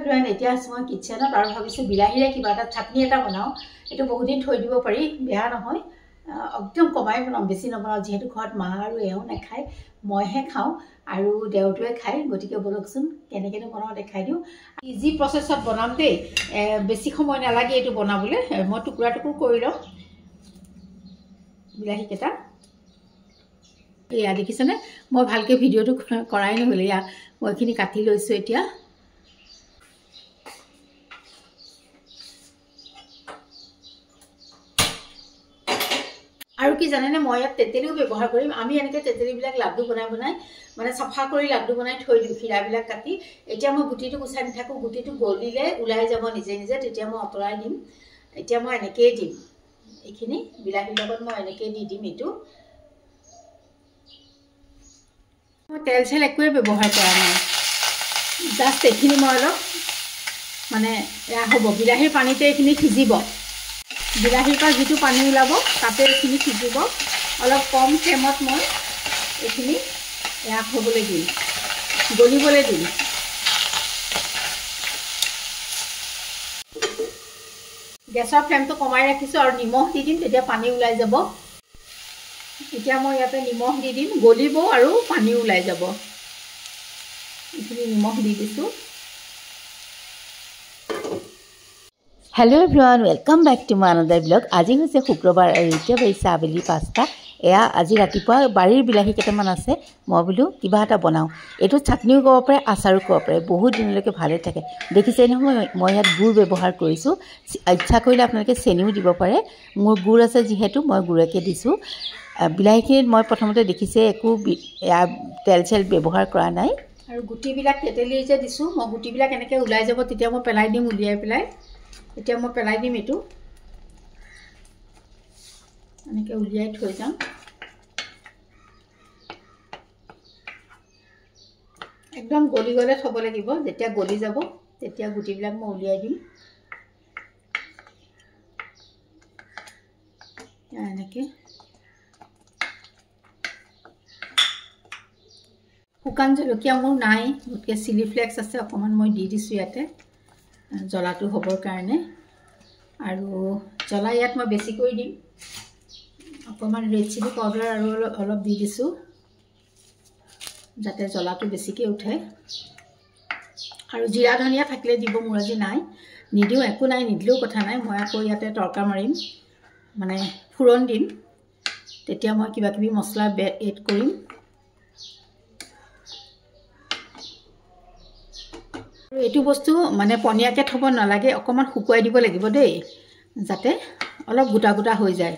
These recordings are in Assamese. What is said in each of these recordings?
এভৰিৱান, এতিয়া আছোঁ মই কিটচেনত আৰু ভাবিছোঁ বিলাহীৰে কিবা এটা চাটনি এটা বনাওঁ। এইটো বহুত দিন থৈ দিব পাৰি, বেয়া নহয়। একদম কমাই বনাওঁ, বেছি নবনাওঁ, যিহেতু ঘৰত মা আৰু এওঁ নাখায়, মইহে খাওঁ আৰু দেওৰটোৱে খায়। গতিকে বলকচোন কেনেকৈনো বনাওঁ দেখাই দিওঁ। ইজি প্ৰচেছত বনাম দেই, বেছি সময় নালাগে এইটো বনাবলৈ। মই টুকুৰা টুকুৰ কৰি লওঁ বিলাহীকেইটা। এয়া দেখিছেনে, মই ভালকৈ ভিডিঅ'টো কৰাই নহ'লে। এয়া মই এইখিনি কাটি লৈছোঁ এতিয়া। আৰু কি জানেনে, মই ইয়াত তেতেলীও ব্যৱহাৰ কৰিম। আমি এনেকৈ তেতেলীবিলাক লাড্ডু বনাই মানে চাফা কৰি লাড্ডু বনাই থৈ দিওঁ, ক্ষীৰাবিলাক কাটি। এতিয়া মই গুটিটো গুচাই নাথাকোঁ, গুটিটো গলিলে ওলাই যাব নিজে নিজে, তেতিয়া মই আঁতৰাই দিম। এতিয়া মই এনেকৈয়ে দিম, এইখিনি বিলাহীৰ লগত মই এনেকৈয়ে দি দিম। এইটো মই তেল চেল একোৱে ব্যৱহাৰ কৰা নাই, জাষ্ট এইখিনি মই অলপ মানে এয়া হ'ব, বিলাহীৰ পানীতে এইখিনি সিজিব। বিলাহীৰ পৰা যিটো পানী ওলাব তাতে এইখিনি সিজিব। অলপ কম ফ্লেমত মই এইখিনি এয়া হ'বলৈ দিম, গলিবলৈ দিম। গেছৰ ফ্লেমটো কমাই ৰাখিছোঁ আৰু নিমখ দি দিম, তেতিয়া পানী ওলাই যাব। এতিয়া মই ইয়াতে নিমখ দি দিম, গলিব আৰু পানী ওলাই যাব। এইখিনি নিমখ দি দিছোঁ। Hello' everyone, welcome back to my another blog. আজি হৈছে শুক্ৰবাৰ আৰু এতিয়া বাজিছে আবেলি 5টা। এয়া আজি ৰাতিপুৱা বাৰীৰ বিলাহী কেইটামান আছে, মই বোলো কিবা এটা বনাওঁ। এইটো চাটনিও ক'ব পাৰে, আচাৰো ক'ব পাৰে, বহুত দিনলৈকে ভালে থাকে। দেখিছে নহয়, মই ইয়াত গুড় ব্যৱহাৰ কৰিছোঁ। ইচ্ছা কৰিলে আপোনালোকে চেনিও দিব পাৰে। মোৰ গুড় আছে যিহেতু মই গুড়কে দিছোঁ। বিলাহীখিনিত মই প্ৰথমতে দেখিছে একো তেল চেল ব্যৱহাৰ কৰা নাই। আৰু গুটিবিলাক তেতেলী যে দিছোঁ, মই গুটিবিলাক এনেকৈ ওলাই যাব, তেতিয়া মই পেলাই দিম, উলিয়াই পেলাই। এতিয়া মই পেলাই দিম, এইটো এনেকৈ উলিয়াই থৈ যাম। একদম গলি গ'লে থ'ব লাগিব, যেতিয়া গলি যাব তেতিয়া গুটিবিলাক মই উলিয়াই দিম। এনেকৈ শুকান জলকীয়া মোৰ নাই, গতিকে চিলি ফ্লেক্স আছে, অকণমান মই দি দিছোঁ ইয়াতে জ্বলাটো হ'বৰ কাৰণে। আৰু জ্বলা ইয়াত মই বেছিকৈ দিম, অকণমান ৰেড চিলি পাউডাৰ আৰু অলপ দি দিছোঁ, যাতে জ্বলাটো বেছিকৈ উঠে। আৰু জিৰা ধনিয়া থাকিলে দিব, মোৰ আজি নাই, নিদিওঁ, একো নাই, নিদিলেও কথা নাই। মই আকৌ ইয়াতে তৰকা মাৰিম, মানে ফোৰণ দিম, তেতিয়া মই কিবাকিবি মছলা এড কৰিম। আৰু এইটো বস্তু মানে পনীয়াকৈ থ'ব নালাগে, অকণমান শুকুৱাই দিব লাগিব দেই, যাতে অলপ গোটা গোটা হৈ যায়।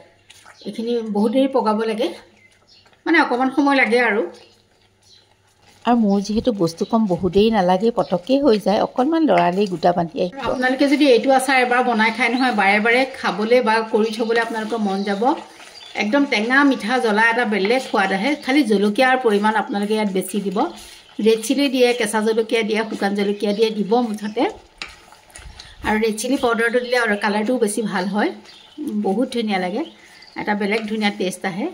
এইখিনি বহুত দেৰি পগাব লাগে, মানে অকণমান সময় লাগে আৰু মোৰ যিহেতু বস্তু কম, বহুত দেৰি নালাগে, পটককৈ হৈ যায়, অকণমান লৰালেই গোটা বান্ধি আহিব। আপোনালোকে যদি এইটো আচাৰ এবাৰ বনাই খায় নহয়, বাৰে বাৰে খাবলৈ বা কৰি থ'বলৈ আপোনালোকৰ মন যাব। একদম টেঙা মিঠা জ্বলা এটা বেলেগ সোৱাদ আহে। খালি জলকীয়াৰ পৰিমাণ আপোনালোকে ইয়াত বেছি দিব। ৰেড চিলি দিয়ে, কেঁচা জলকীয়া দিয়ে, শুকান জলকীয়া দিয়ে, দিব মুঠতে। আৰু ৰেড চিলি পাউডাৰটো দিলে আৰু কালাৰটোও বেছি ভাল হয়, বহুত ধুনীয়া লাগে, এটা বেলেগ ধুনীয়া টেষ্ট আহে।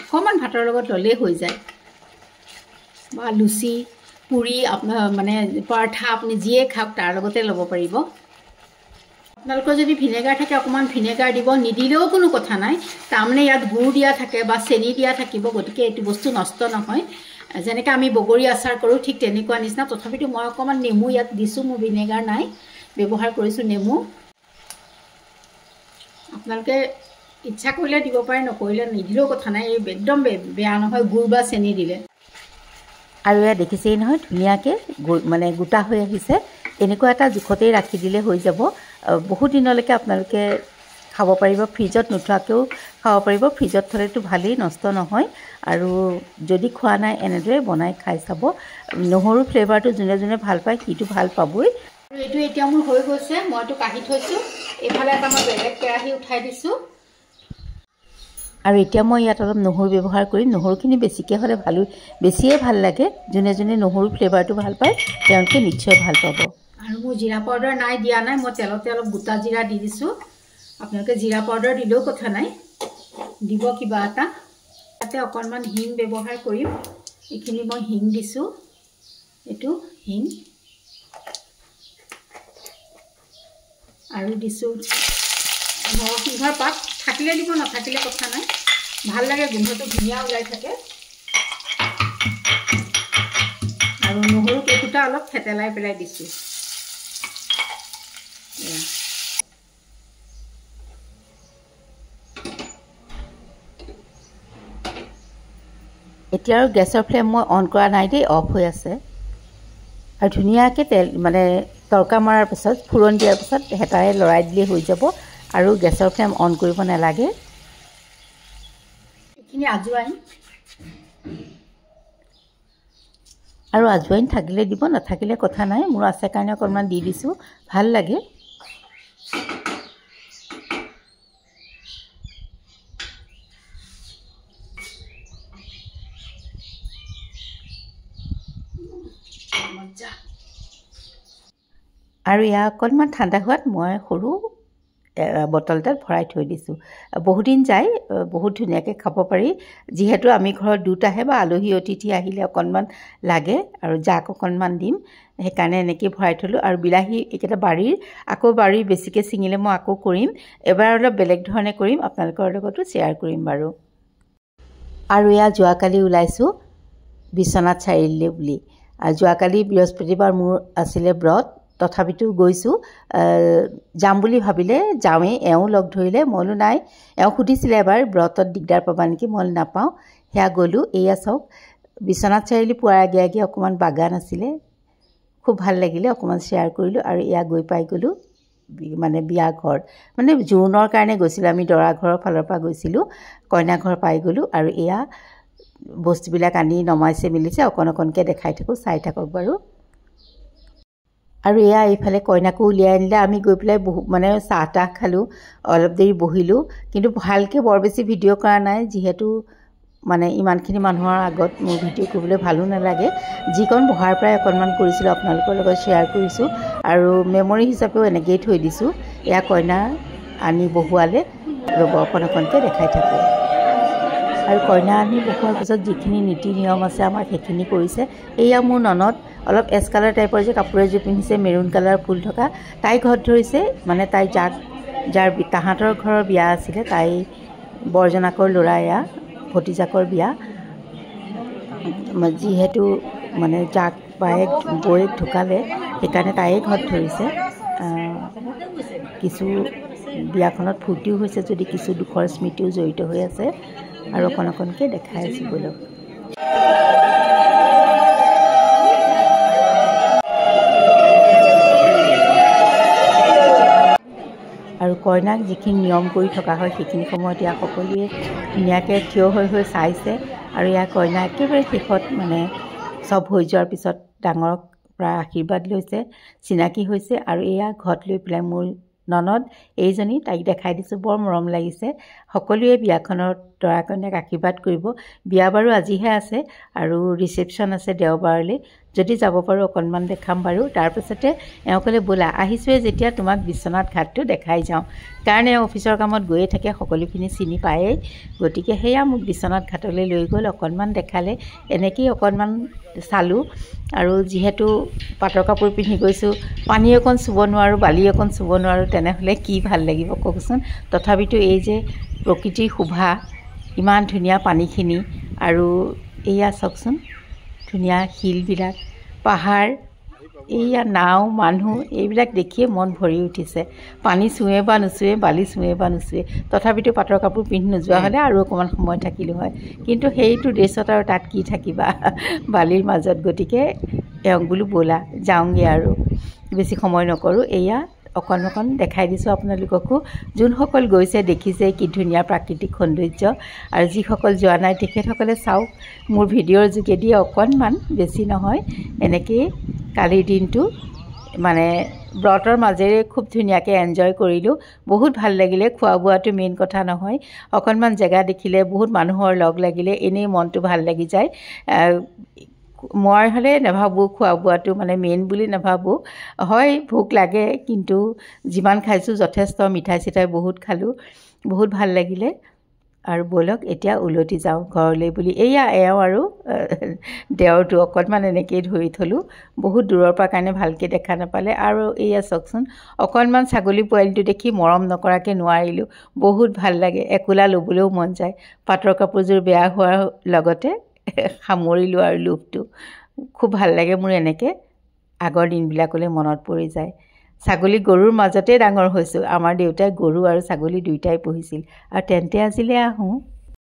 অকণমান ভাতৰ লগত ল'লেই হৈ যায়, বা লুচি পুৰি আপোনাৰ মানে পৰঠা আপুনি যিয়ে খাওক তাৰ লগতে ল'ব পাৰিব। আপোনালোকৰ যদি ভিনেগাৰ থাকে অকণমান ভিনেগাৰ দিব, নিদিলেও কোনো কথা নাই। তাৰমানে ইয়াত গুড় দিয়া থাকে বা চেনি দিয়া থাকিব, গতিকে এইটো বস্তু নষ্ট নহয়। যেনেকৈ আমি বগৰী আচাৰ কৰোঁ ঠিক তেনেকুৱা নিচিনা। তথাপিতো মই অকণমান নেমু ইয়াত দিছোঁ, মোৰ ভিনেগাৰ নাই, ব্যৱহাৰ কৰিছোঁ নেমু। আপোনালোকে ইচ্ছা কৰিলে দিব পাৰে, নকৰিলে নিদিলেও কথা নাই, একদম বেয়া নহয় গুড় বা চেনি দিলে। আৰু এয়া দেখিছেই নহয়, ধুনীয়াকৈ মানে গোটা হৈ আহিছে। এনেকুৱা এটা জোখতেই ৰাখি দিলে হৈ যাব। বহুত দিনলৈকে আপোনালোকে খাব পাৰিব, ফ্ৰিজত নোথোৱাকৈও খাব পাৰিব। ফ্ৰিজত থ'লেতো ভালেই, নষ্ট নহয়। আৰু যদি খোৱা নাই, এনেদৰে বনাই খাই চাব। নহৰু ফ্লেভাৰটো যোনে যোনে ভাল পায় সিটো ভাল পাবই। আৰু এইটো এতিয়া মোৰ হৈ গৈছে, মইতো কাঢ়ি থৈছোঁ। এইফালে এটা মই বেলেগ কেৰাহী উঠাই দিছোঁ। আৰু এতিয়া মই ইয়াত অলপ নহৰু ব্যৱহাৰ কৰিম। নহৰুখিনি বেছিকৈ হ'লে বেছিয়ে ভাল লাগে। যোনে যোনে নহৰু ফ্লেভাৰটো ভাল পায় তেওঁলোকে নিশ্চয় ভাল পাব। আৰু মোৰ জিৰা পাউডাৰ নাই, দিয়া নাই, মই তেলতে অলপ গোটা জিৰা দি দিছোঁ। আপোনালোকে জিৰা পাউডাৰ দিলেও কথা নাই, দিব কিবা এটা। তাতে অকণমান হিং ব্যৱহাৰ কৰিম, এইখিনি মই হিং দিছোঁ, এইটো হিং। আৰু দিছোঁ নৰসিংহৰ পাত, থাকিলে দিব নাথাকিলে কথা নাই, ভাল লাগে, গোন্ধটো ধুনীয়া ওলাই থাকে। আৰু নহৰু কেইকুটা অলপ থেতেলাই পেলাই দিছোঁ। এতিয়া আৰু গেছৰ ফ্লেম মই অন কৰা নাই দেই, অফ হৈ আছে। আৰু ধুনীয়াকৈ তেল মানে তৰকা মৰাৰ পিছত, ফুৰণ দিয়াৰ পিছত হেতাৰে লৰাই দিলেই হৈ যাব, আৰু গেছৰ ফ্লেম অন কৰিব নালাগে। এইখিনি আজোৱাইন, আৰু আজোৱাইন থাকিলে দিব, নাথাকিলে কথা নাই, মোৰ আছে কাৰণে অকণমান দি দিছোঁ, ভাল লাগে। আৰু এয়া অকণমান ঠাণ্ডা হোৱাত মই সৰু বটল এটাত ভৰাই থৈ দিছোঁ। বহুদিন যায়, বহুত ধুনীয়াকৈ খাব পাৰি। যিহেতু আমি ঘৰত দুটাহে বা আলহী অতিথি আহিলে অকণমান লাগে, আৰু জাক অকণমান দিম, সেইকাৰণে এনেকৈ ভৰাই থ'লোঁ। আৰু বিলাহী এইকেইটা বাৰীৰ বেছিকৈ ছিঙিলে মই আকৌ কৰিম, এবাৰ অলপ বেলেগ ধৰণে কৰিম, আপোনালোকৰ লগতো শ্বেয়াৰ কৰিম বাৰু। আৰু এয়া যোৱাকালি ওলাইছোঁ বিশ্বনাথ চাৰিআলিলৈ বুলি। আৰু যোৱাকালি বৃহস্পতিবাৰ মোৰ আছিলে ব্ৰত, তথাপিতো গৈছোঁ। যাম বুলি ভাবিলে যাওঁৱেই, এওঁ লগ ধৰিলে, মই বোলো নাই, এওঁ সুধিছিলে এবাৰ ব্ৰতত দিগদাৰ পাবা নেকি, মই নাপাওঁ, সেয়া গ'লোঁ। এয়া চাওক, বিশ্বনাথ চাৰিআলি পোৱাৰ আগে আগে অকণমান বাগান আছিলে, খুব ভাল লাগিলে, অকণমান শ্বেয়াৰ কৰিলোঁ। আৰু এয়া গৈ পাই গ'লোঁ মানে বিয়া ঘৰ, মানে জোৰোণৰ কাৰণে গৈছিলোঁ আমি, দৰা ঘৰৰ ফালৰ পৰা গৈছিলোঁ, কইনা ঘৰ পাই গ'লোঁ। আৰু এয়া বস্তুবিলাক আনি নমাইছে মেলিছে, অকণ অকণকৈ দেখাই থাকোঁ, চাই থাকক বাৰু। আৰু এয়া এইফালে কইনাকো উলিয়াই আনিলে, আমি গৈ পেলাই মানে চাহ তাহ খালোঁ, অলপ দেৰি বহিলোঁ, কিন্তু ভালকৈ বৰ বেছি ভিডিঅ' কৰা নাই, যিহেতু মানে ইমানখিনি মানুহৰ আগত মোৰ ভিডিঅ' কৰিবলৈ ভালো নালাগে। যিকণ বহাৰ পৰাই অকণমান কৰিছিলোঁ, আপোনালোকৰ লগত শ্বেয়াৰ কৰিছোঁ, আৰু মেমৰি হিচাপেও এনেকৈয়ে থৈ দিছোঁ। এয়া কইনা আনি বহোৱালে, ৰ'ব অকণ অকণকৈ দেখাই থাকোঁ। আৰু কইনা আনি বহোৱাৰ পিছত যিখিনি নীতি নিয়ম আছে আমাৰ সেইখিনি কৰিছে। এয়া মোৰ ননদ, অলপ এছ কালাৰ টাইপৰ যে কাপোৰ এযোৰ পিন্ধিছে, মেৰুণ কালাৰ ফুল থকা, তাই ঘৰত ধৰিছে, মানে তাই যাৰ তাহাঁতৰ ঘৰৰ বিয়া আছিলে, তাই বৰজনাকৰ ল'ৰা, এয়া ভতিজাকৰ বিয়া, যিহেতু মানে জাক বায়েক বৌয়েক ঢুকালে, সেইকাৰণে তাইয়ে ঘৰত ধৰিছে। কিছু বিয়াখনত ফূৰ্তিও হৈছে, যদি কিছু দুখৰ স্মৃতিও জড়িত হৈ আছে, আৰু অকণ অকণকৈ দেখাই আছোঁ ব'লক। আৰু কইনাক যিখিনি নিয়ম কৰি থকা হয়, সেইখিনি সময়ত ইয়াক সকলোৱে ধুনীয়াকৈ থিয় হৈ হৈ চাইছে। আৰু ইয়াৰ কইনা একেবাৰে শেষত মানে চব হৈ যোৱাৰ পিছত ডাঙৰক পৰা আশীৰ্বাদ লৈছে, চিনাকি হৈছে। আৰু এয়া ঘৰত লৈ পেলাই মোৰ ননদ এইজনী, তাইক দেখাই দিছোঁ, বৰ মৰম লাগিছে। সকলোৱে বিয়াখনত দৰা কইনাক আশীৰ্বাদ কৰিব। বিয়া বাৰু আজিহে আছে, আৰু ৰিচেপশ্যন আছে দেওবাৰলৈ, যদি যাব পাৰোঁ অকণমান দেখাম বাৰু। তাৰপিছতে এওঁ ক'লে ব'লা, আহিছোঁৱে যেতিয়া তোমাক বিশ্বনাথ ঘাটটো দেখাই যাওঁ, কাৰণ এওঁ অফিচৰ কামত গৈয়ে থাকে, সকলোখিনি চিনি পায়েই, গতিকে সেয়া মোক বিশ্বনাথ ঘাটলৈ লৈ গ'ল, অকণমান দেখালে, এনেকৈয়ে অকণমান চালোঁ। আৰু যিহেতু পাটৰ কাপোৰ পিন্ধি গৈছোঁ, পানী অকণ চুব নোৱাৰোঁ, বালি অকণ চুব নোৱাৰোঁ, তেনেহ'লে কি ভাল লাগিব কওকচোন। তথাপিতো এই যে প্ৰকৃতিৰ শোভা, ইমান ধুনীয়া পানীখিনি, আৰু এয়া চাওকচোন ধুনীয়া শিলবিলাক, পাহাৰ, এইয়া নাও, মানুহ, এইবিলাক দেখিয়ে মন ভৰি উঠিছে। পানী চুৱে বা নুচুৱে, বালি চুৱে বা নুচুৱে, তথাপিতো পাটৰ কাপোৰ পিন্ধি নোযোৱা হ'লে আৰু অকণমান সময় থাকিলোঁ হয়, কিন্তু সেইটো ড্ৰেছত আৰু তাত কি থাকিবা বালিৰ মাজত। গতিকে এওঁক বোলো ব'লা যাওঁগৈ, আৰু বেছি সময় নকৰোঁ। এয়া অকণ অকণ দেখাই দিছোঁ আপোনালোককো, যোনসকল গৈছে দেখিছে কি ধুনীয়া প্ৰাকৃতিক সৌন্দৰ্য, আৰু যিসকল যোৱা নাই তেখেতসকলে চাওক মোৰ ভিডিঅ'ৰ যোগেদি অকণমান, বেছি নহয়। এনেকৈয়ে কালিৰ দিনটো মানে ব্ৰতৰ মাজেৰে খুব ধুনীয়াকৈ এনজয় কৰিলোঁ, বহুত ভাল লাগিলে। খোৱা বোৱাটো মেইন কথা নহয়, অকণমান জেগা দেখিলে, বহুত মানুহৰ লগ লাগিলে, এনেই মনটো ভাল লাগি যায়। মই হ'লে নাভাবোঁ খোৱা বোৱাটো মানে মেইন বুলি নাভাবোঁ, হয় ভোক লাগে, কিন্তু যিমান খাইছোঁ যথেষ্ট, মিঠাই চিঠাই বহুত খালোঁ, বহুত ভাল লাগিলে। আৰু ব'লক এতিয়া উলটি যাওঁ ঘৰলৈ বুলি এওঁ আৰু দেওৰটো অকণমান এনেকৈয়ে ধৰি থলোঁ বহুত দূৰৰ পৰা কাৰণে ভালকৈ দেখা নাপালে আৰু এয়া চাওকচোন অকণমান ছাগলী পোৱালিটো দেখি মৰম নকৰাকৈ নোৱাৰিলোঁ বহুত ভাল লাগে একোলা ল'বলৈও মন যায় পাটৰ কাপোৰযোৰ বেয়া হোৱাৰ লগতে সামৰিলোঁ আৰু লোভটো খুব ভাল লাগে মোৰ এনেকৈ আগৰ দিনবিলাকলৈ মনত পৰি যায় ছাগলী গৰুৰ মাজতে ডাঙৰ হৈছোঁ আমাৰ দেউতাই গৰু আৰু ছাগলী দুয়োটাই পুহিছিল আৰু তেন্তে আজিলৈ আহোঁ